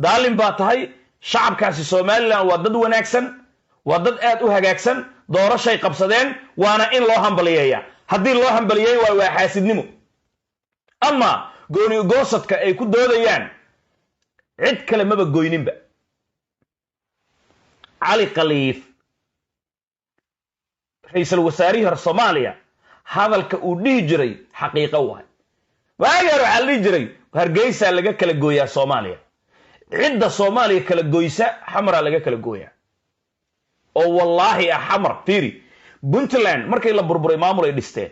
daalin baa tahay shacabkaasi Soomaaliland waa dad wanaagsan waa dad aad u hagaagsan doorashay qabsadeen waana in loo hambaliyeeyaa haddii loo hambaliyeeyo waa xaasidnimo ama gooni goosadka ay ku doodayaan cid kale maba goyninba cali khaliif ra'iisul wasaarihi Soomaaliya hadalka uu dhihi jiray xaqiiqo waay waageer waxa la jiray hargeysa laga kala gooyaa Soomaaliya cidda Soomaaliya kala gooysa xamra laga kala gooyaa oo wallahi xamar fiiri Puntland markay la burburay maamul ay dhisteen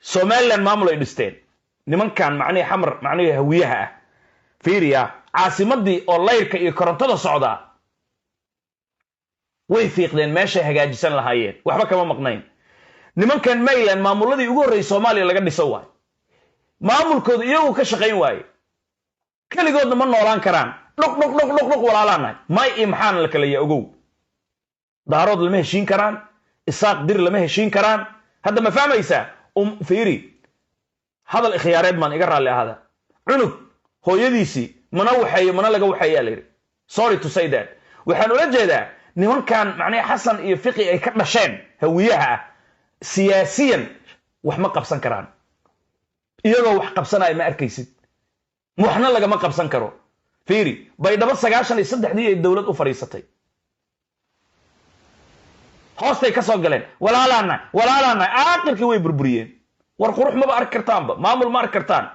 Somaliland maamul ay dhisteen nimankan macnii xamar macnii hawiyaha fiiriya caasimadii oo leyrka iyo korontada socda way fiiqdeen meesha hagaajisan lahaayeen waxba kama maqnayn nimankan Mayland maamuladii ugu horeeyay Soomaaliya laga dhiso waay maamulkooda iyagu ka shaqeyn waay kaligoodna ma noolaan karaan dhaq walaalaana may imxaan la kala yaogow daarood lama heshiin karaan isaaq dir lama heshiin karaan hadda ma fahmaysaa fiiri hadal ikhtiyaareed man iga raali ahada cunug hooyadiisi mana waxay mana laga waxayaa leeyahay sorry to say that waxaan ula jeedaa nimankan macnaa Xasan iyo Fiqi ay ka dhasheen hawiyaha siyaasiyan wax ma qabsan karaan iyagoo wax qabsanay ma arkaysid waxna laga ma qabsan karo fiiri baydhabo 93 ay dawlad u fariisatay hoostay ka soo galeen walaalaana aakhirkii way burburiyeen war qurux ma arki kartaanba maamul ma arki kartaan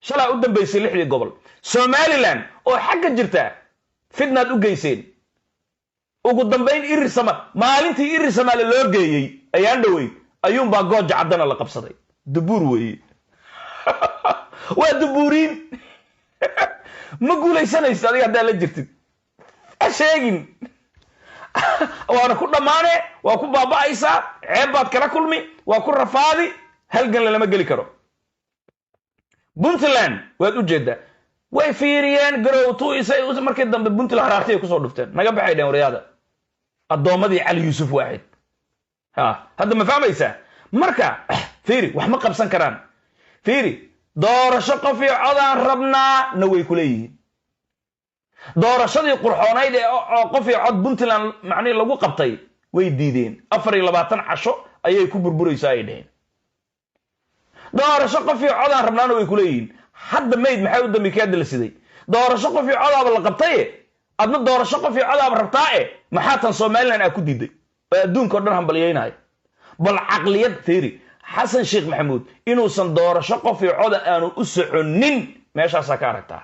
shalay u dambeysay 6 gobol Somaliland oo xagga jirta fidnaad u geyseen ugu dambeyn irisama maalintii irisama loo geeyay ayaan dhaway ayuun baa gooja cadana la qabsaday dubuur weeye waa dubuuriin ma guulaysanaysid adiga hadaa la jirtid sheegin waana ku dhamaane waa ku baaba'aysa ceeb baad kala kulmi waa ku rafaadi halgan lama gali karo Puntland waad u jeedaa way fiiriyeen garowtu isay markii dambe Puntland raartay ku soo dhufteen naga baxay dhan wariyada adoomadii Cali Yuusuf Waaxid hadda ma fahmaysaa marka fiiri wax ma qabsan karaan fiiri doorasho qof iyo codaan rabnaa na way ku leeyihiin doorashadii qurxoonayd oo qof iyo cod Puntland macni lagu qabtay way diideen 24 casho ayay ku burburaysaa ay dhaheen doorasho qof iyo codaan rabnaana way ku leeyihiin hadda mayd maxay u dambeeyay la siday doorasho qof iyo codaaba la qabtay adna doorasho qof iyo codaaba rabtaa maxaa tan Soomaaliland ku diiday adduunka dhan hambalyeynay bal aqliyad fiiri Xasan Sheekh Maxamuud inuu san doorasho qof iyo cod aanu u soconin meeshaas ka aragtaa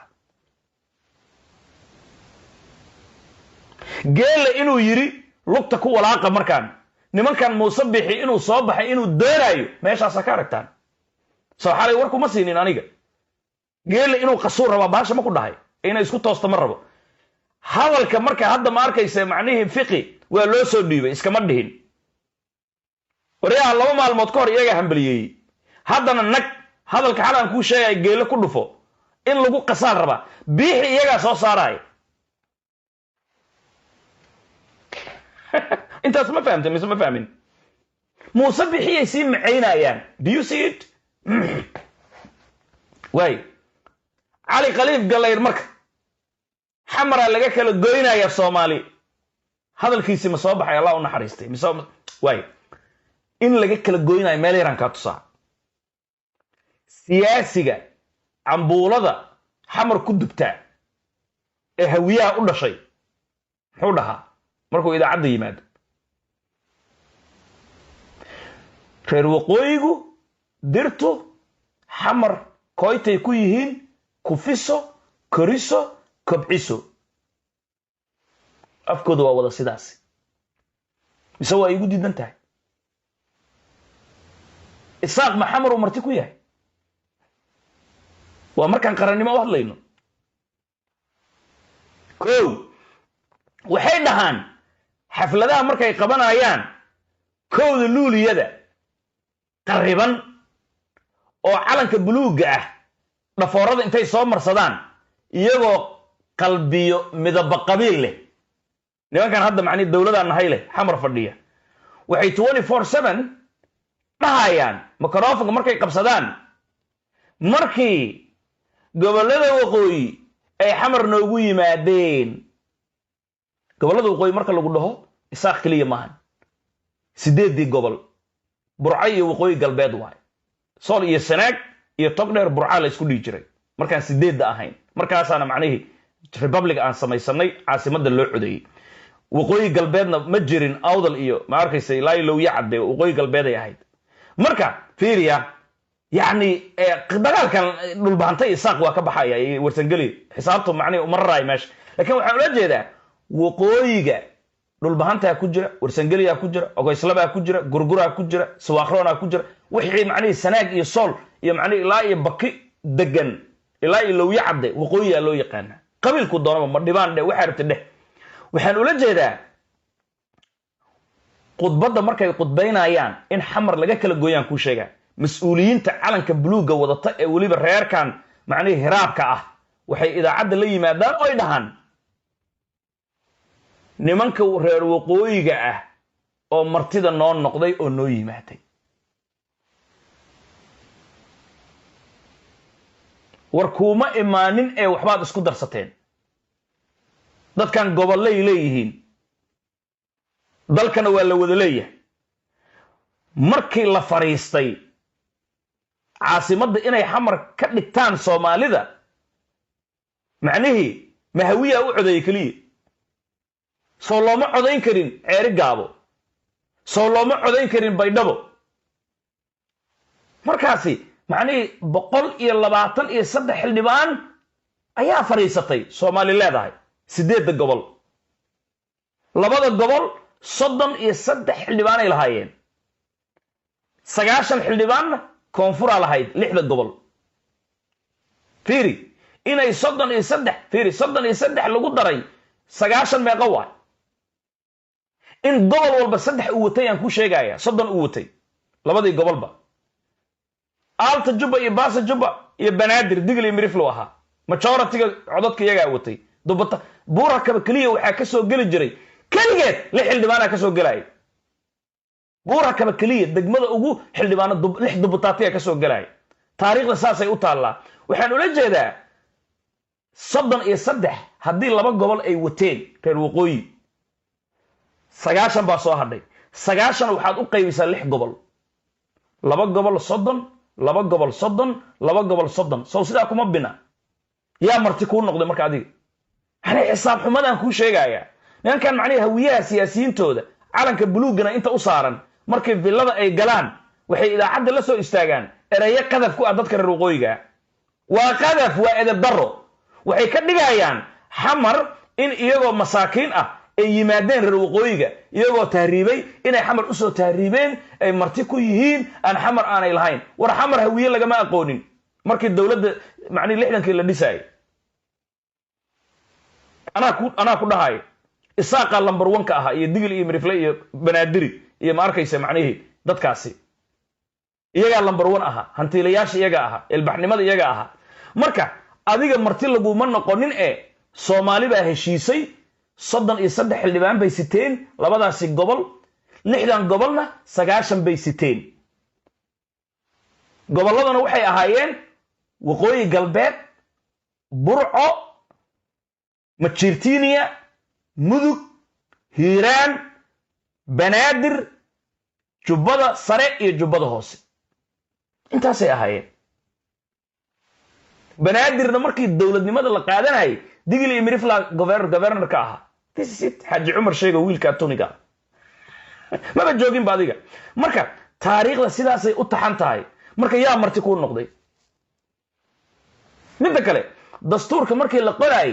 geela inuu yiri lugta ku walaaqa markaan nimankan Muuse Bixi inuu soo baxay inuu doorayo meeshaas ka aragtaan soo xalay warku ma siinin aniga geela inuu qasuur raba baasha ma ku dhahay inay isku toosto ma rabo hadalka marka hadda ma arkaysa macnihi Fiqi waa loo soo dhiibay iska ma dhihin wariyaha 2 maalmood ka hor iyaga hambaliyay haddana nag hadalka xalan ku sheegay geela ku dhufo in lagu qasaar raba Bixi iyaga soo saaray intaas ma fahamtay mise ma fahmin Muuse Bixi ay si macaynayaan do you see it way Ali Khaliif Galayr marka xamra laga kala gooynaya Soomaali hadalkiisa ma soo baxay Allah u naxariistay mise way in laga kala gooynayo meel yaran ka tusaa siyaasiga cambuulada xamar ku dubta ee hawiyaha u dhashay muxuu dhahaa markuu idaacada yimaado reer waqooyigu dirtu xamar koytay ku yihiin kufiso koriso kobciso afkooda waa wada sidaas mise waa igu diidan tahay isaaq maxamar marti ku yahay waa markaan qarannimo u hadlayno waxay dhahaan xafladaha markay qabanayaan kooda luuliyada qariban oo calanka buluuga ah dhafoorada intay soo marsadaan iyagoo qalbiyo midab qabiil leh nimankan hadda macni dawladda nahay leh xamar fadhiya waxay 24/7 dhahayaan makarafoonka markay qabsadaan markii gobolada waqooyi ay xamar noogu yimaadeen gobolada waqooyi marka lagu dhaho isaaq kaliya maahan 8 gobol burca iyo waqooyi galbeed waay sool iyo sanaag iyo togdheer burca la isku dhigi jiray markaan 8 ahayn markaasaana macnaheedu republic aan samaysanay caasimada loo codeeyay waqooyi galbeedna ma jirin awdal iyo ma arkaysa ilaa loo yacade waqooyi galbeed ay ahayd marka fiiriya يعني dagaalkan dhulbaantay isaaq waa ka baxaya warsangeli xisaabtu macnaheedu maray meesh laakiin waxa ula jeedaa waqooyiga dhulbaanta ku jira warsangeliya ku jira ogoyslaba ku jira gurgura ku jira sawaaqroona ku jira wixii macnaheedu sanaag iyo sool iyo macnaheedu ilaa iyo baki degan ilaa iyo loo yacade waqooyiga loo yaqaan qabiilku doonaba ma dhibaan dhe waxa rabtay dheh waxaan ula jeedaa qudbada markay qudbaynayaan in xamar laga kala gooyaan ku sheegaa mas'uuliyiinta calanka buluuga wadata ee waliba reerkan macnaheedu hiraabka ah waxay idaacada la yimaadaan oo ay dhahan nimanka reer waqooyiga ah oo martida noo noqday oo noo yimaaday war kuma imaanin ee waxbaad isku darsateen dadkan gobolay leeyihiin dalkana waa la wada leeyahay markii la fariistay caasimada inay xamar ka dhigtaan Soomaalida macnaheedu mahawiya u codeeyay kaliya soo looma codeyn karin ceeri gaabo soo looma codeyn karin baydhabo markaasi macnaheedu 123 xildhibaan ayaa fariisatay Soomaali leedahay 8 gobol labada gobol 33 xildhibaan ay lahaayeen 9 xildhibaan koonfura lahayd 6 gobol fiiri inay 33 fiiri 33 lagu daray 9 meeqa waa in gobol walba 3 uu watay aan ku sheegaya 30 uu watay labadii gobolba Alta Juba iyo Baasa Juba iyo Banaadir Digli iyo Miriflo aha majority-ga codadka iyaga watay dubata buuraka kaliya waxa ka soo gali jiray kaligeed 6 xildhibaan ka soo galay buuraka kaliya degmada ugu xildhibaan 6 dubataati ka soo galay taariikhda saasay u taala waxaan ula jeedaa 33 hadii laba gobol ay wateen reer waqooyi 9 baa soo hadhay 9 waxaad u qaybisaa 6 gobol laba gobol 30 laba gobol 30 laba gobol 30 soo sida kuma bina yaa marti ku noqday marka adiga ana xisaab xumadan ku sheegaya ninkan macnaheedu hawiyaha siyaasiyiintooda calanka buluugana inta u saaran markay villada ay galaan waxay idaacada la soo istaagaan erayo qadaf ku ah dadka reer waqooyiga waa qadaf waa edeb daro waxay ka dhigayaan xamar in iyagoo masaakiin ah ay yimaadeen reer waqooyiga iyagoo tahriibay inay xamar u soo tahriibeen ay marti ku yihiin aan xamar aanay lahayn war xamar hawiye lagama aqoonin markii dawladda macnaheedu 60kii la dhisay ana ku dhahay isaaqa lambar 1 ka ah iyo digil iyo mirifle iyo banaadiri iyo ma arkaysa macnaheedu dadkaasi iyaga lambar 1 aha hantiilayaasha iyaga aha ilbaxnimada iyaga aha marka adiga marti lagu ma noqonin ee Soomaali baa heshiisay 33 xildhibaan bay siteen labadaasi gobol 6 gobolna 9 bay siteen goboladana waxay ahaayeen waqooyi galbeed burco majirtiiniya mudug hiiraan banaadir jubbada sare iyo jubbada hoose intaasay ahaayeen banaadirna markii dawladnimada la qaadanayay digil iyo mirifla governor ka aha this is it Haji Umar sheega wiilka Toniga maba joogin baadiga marka taariikhda sidaasay u taxan tahay marka yaa marti ku noqday mid kale dastuurka markii la qoray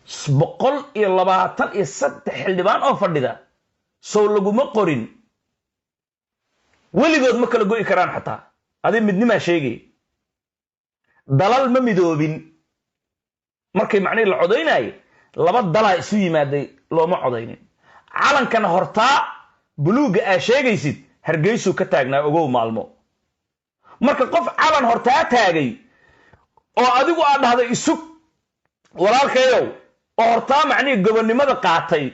123 xildhibaan oo fadhida soo laguma qorin weligood ma kala go'i karaan xataa adii midnima sheegay dalal ma midoobin markay macnaheedu la codeynay laba dala isu yimaaday looma codeynin calankan hortaa buluuga aa sheegaysid hargeysu ka taagnaa ogow maalmo marka qof calan hortaa taagay oo adigu aad dhahday isug walaalkayow oo hortaa macnaheedu gobonimada qaatay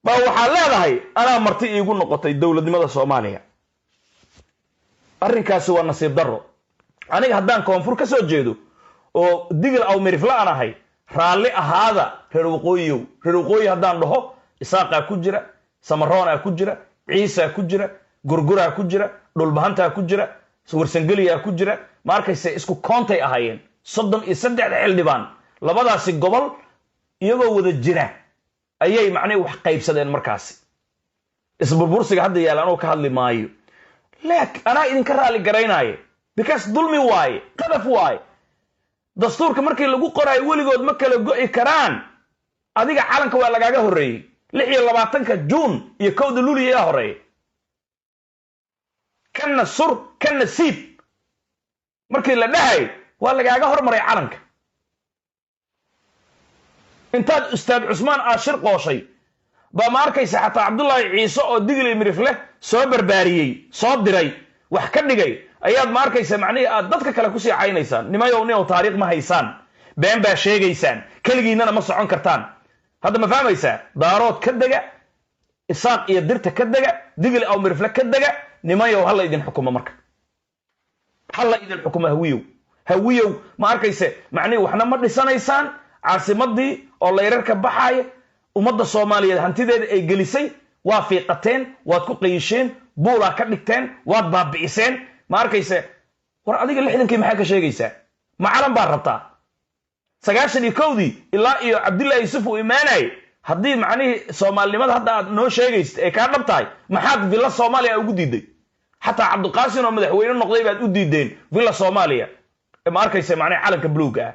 ba waxa leedahay ana marti iigu noqotay dawladnimada Soomaaliya arrinkaasi waa nasiib darro aniga haddaan koonfur ka soo jeedo oo digil aw mirifla aan ahay raalli ahaada reer waqooyi haddaan dhaho isaaqaa ku jira samaroonaa ku jira ciisaa ku jira gurguraa ku jira dhulbahantaa ku jira warsangeliyaa ku jira ma arkayse isku koontay ahaayeen 33 xildhibaan labadaasi gobol iyagoo wada jira ayay macnay wax qaybsadeen markaasi isburbursiga hadda yaala anoo ka hadli maayo laakiin anaa idinka raali garaynaaye because dulmi waaye qadaf waaye dastuurka markii lagu qoraayo weligood ma kala go'i karaan adiga calanka waa lagaaga horreeyey 26 juun iyo 1 luulyo ayaa horreeyay kana sur kana siib markii la dhahay waa lagaaga hormaray calanka intaad ustaad cusmaan aashir qooshay ba ma arkaysa xataa cabdullaahi ciise oo digil iyo mirifle soo barbaariyey soo diray wax ka dhigay ayaad ma arkaysa macnihii aad dadka kale ku sii caynaysaan nimayow taariikh ma haysaan been baa sheegaysaan keligiinnana ma socon kartaan hadda ma fahmaysaa daarood ka dega isaaq iyo dirta ka dega digil aw mirifle ka dega nimayow hala idin xukumo marka hala idin xukumo hawiyow ma arkaysa macnihii waxna ma dhisanaysaan caasimadii oo layrarka baxaaya ummadda Soomaaliyeed hantideeda ay gelisay waa fiiqateen waad ku qaysheen buula ka dhigteen waad baabi'iseen ma arkayse war adiga 60kii maxaa ka sheegaysaa macalan baa rabtaa 91dii ilaa iyo Cabdullaahi Yuusuf uu iimaanay haddii macnihii Soomaalinimada hadda aad noo sheegaysid ee ka dhabtahay maxaad villa Soomaaliya ugu diiday xataa Cabdiqaasin oo madaxweyne noqday baad u diideen villa Soomaaliya ma arkayse macnihii calanka buluuga ah